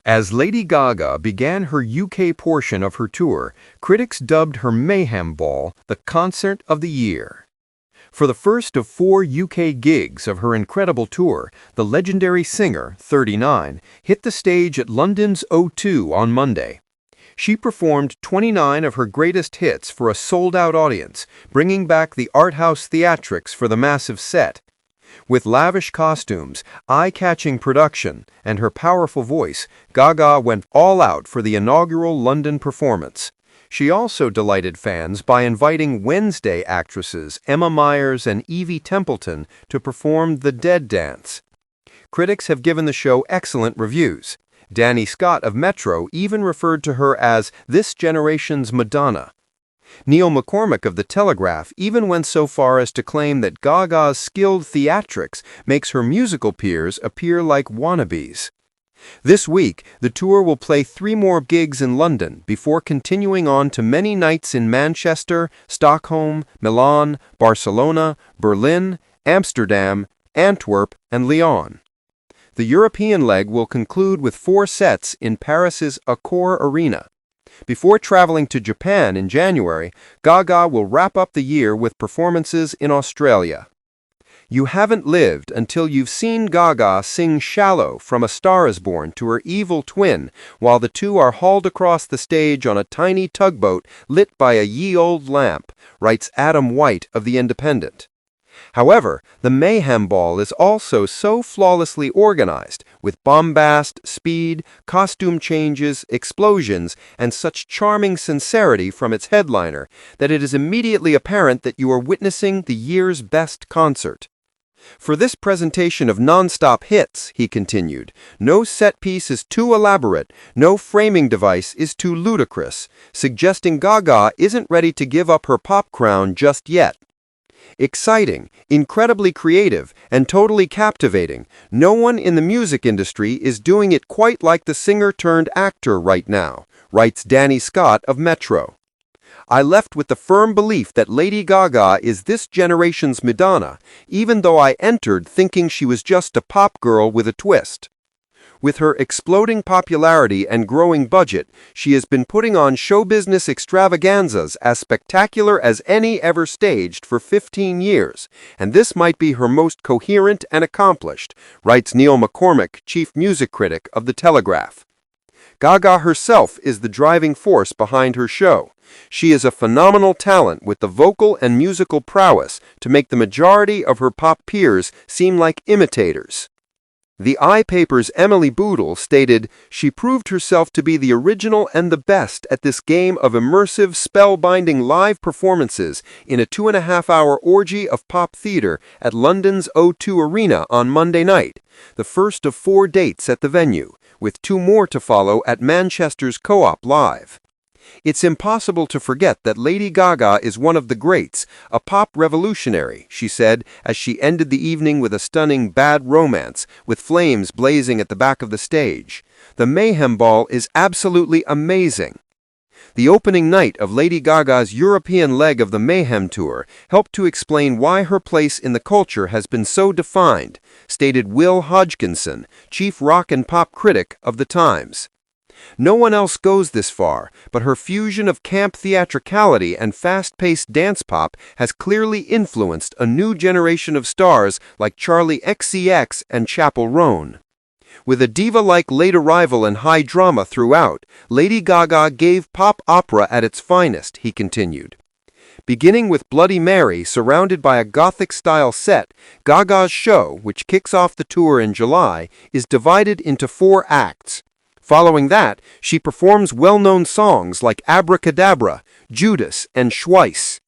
As Lady Gaga began her UK portion of her tour, critics dubbed her Mayhem Ball the concert of the year. For the first of 4 UK gigs of her incredible tour, the legendary singer, 39, hit the stage at London's O2 on Monday. She performed 29 of her greatest hits for a sold-out audience, bringing back the art house theatrics for the massive set. With lavish costumes, eye-catching production, and her powerful voice, Gaga went all out for the inaugural London performance. She also delighted fans by inviting Wednesday actresses Emma Myers and Evie Templeton to perform the Dead Dance. Critics have given the show excellent reviews. Danny Scott of Metro even referred to her as this generation's Madonna. Neil McCormick of The Telegraph even went so far as to claim that Gaga's skilled theatrics makes her musical peers appear like wannabes. This week, the tour will play 3 more gigs in London before continuing on to many nights in Manchester, Stockholm, Milan, Barcelona, Berlin, Amsterdam, Antwerp, and Lyon. The European leg will conclude with 4 sets in Paris's Accor Arena. Before traveling to Japan in January, Gaga will wrap up the year with performances in Australia. You haven't lived until you've seen Gaga sing Shallow from A Star Is Born to her evil twin while the two are hauled across the stage on a tiny tugboat lit by a ye-old lamp, writes Adam White of The Independent. However, the Mayhem Ball is also so flawlessly organized, with bombast, speed, costume changes, explosions, and such charming sincerity from its headliner, that it is immediately apparent that you are witnessing the year's best concert. For this presentation of non-stop hits, he continued, no set piece is too elaborate, no framing device is too ludicrous, suggesting Gaga isn't ready to give up her pop crown just yet. Exciting, incredibly creative, and totally captivating, no one in the music industry is doing it quite like the singer-turned-actor right now, writes Danny Scott of Metro. I left with the firm belief that Lady Gaga is this generation's Madonna, even though I entered thinking she was just a pop girl with a twist. With her exploding popularity and growing budget, she has been putting on show business extravaganzas as spectacular as any ever staged for 15 years, and this might be her most coherent and accomplished, writes Neil McCormick, chief music critic of The Telegraph. Gaga herself is the driving force behind her show. She is a phenomenal talent with the vocal and musical prowess to make the majority of her pop peers seem like imitators. The iPaper's Emily Boodle stated, she proved herself to be the original and the best at this game of immersive, spellbinding live performances in a 2.5-hour orgy of pop theater at London's O2 Arena on Monday night, the first of 4 dates at the venue, with 2 more to follow at Manchester's Co-op Live. It's impossible to forget that Lady Gaga is one of the greats, a pop revolutionary, she said as she ended the evening with a stunning Bad Romance, with flames blazing at the back of the stage. The Mayhem Ball is absolutely amazing. The opening night of Lady Gaga's European leg of the Mayhem Tour helped to explain why her place in the culture has been so defined, stated Will Hodgkinson, chief rock and pop critic of The Times. No one else goes this far, but her fusion of camp theatricality and fast-paced dance pop has clearly influenced a new generation of stars like Charli XCX and Chappell Roan. With a diva-like late arrival and high drama throughout, Lady Gaga gave pop opera at its finest, he continued. Beginning with Bloody Mary surrounded by a Gothic-style set, Gaga's show, which kicks off the tour in July, is divided into 4 acts. Following that, she performs well-known songs like Abracadabra, Judas, and Schweiss.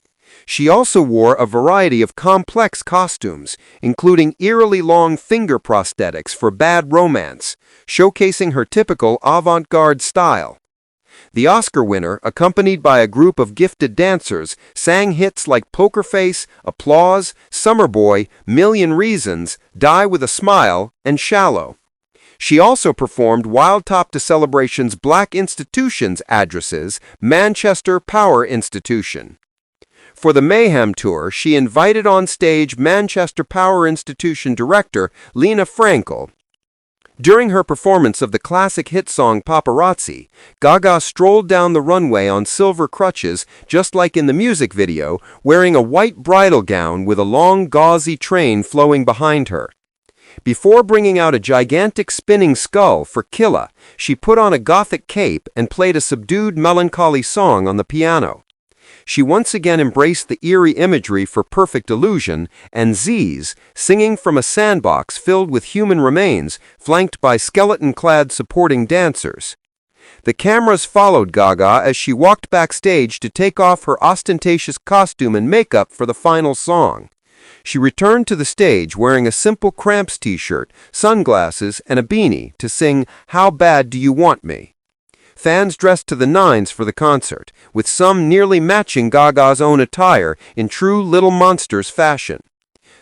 She also wore a variety of complex costumes, including eerily long finger prosthetics for Bad Romance, showcasing her typical avant-garde style. The Oscar winner, accompanied by a group of gifted dancers, sang hits like Poker Face, Applause, Summer Boy, Million Reasons, Die With a Smile, and Shallow. She also performed Wild Top to Celebration's Black Institutions addresses, Manchester Power Institution. For the Mayhem Tour, she invited on stage Manchester Power Institution director Lena Frankel. During her performance of the classic hit song Paparazzi, Gaga strolled down the runway on silver crutches, just like in the music video, wearing a white bridal gown with a long gauzy train flowing behind her. Before bringing out a gigantic spinning skull for Killa, she put on a gothic cape and played a subdued melancholy song on the piano. She once again embraced the eerie imagery for perfect illusion, and Z's, singing from a sandbox filled with human remains, flanked by skeleton-clad supporting dancers. The cameras followed Gaga as she walked backstage to take off her ostentatious costume and makeup for the final song. She returned to the stage wearing a simple Cramps t-shirt, sunglasses, and a beanie to sing "How Bad Do You Want Me?" Fans dressed to the nines for the concert, with some nearly matching Gaga's own attire in true Little Monsters fashion.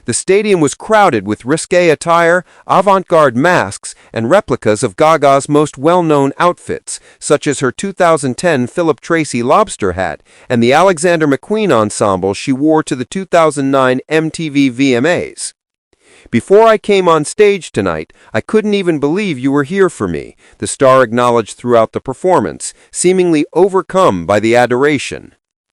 The stadium was crowded with risque attire, avant-garde masks, and replicas of Gaga's most well-known outfits, such as her 2010 Philip Tracy lobster hat and the Alexander McQueen ensemble she wore to the 2009 MTV VMAs. "Before I came on stage tonight, I couldn't even believe you were here for me," the star acknowledged throughout the performance, seemingly overcome by the adoration.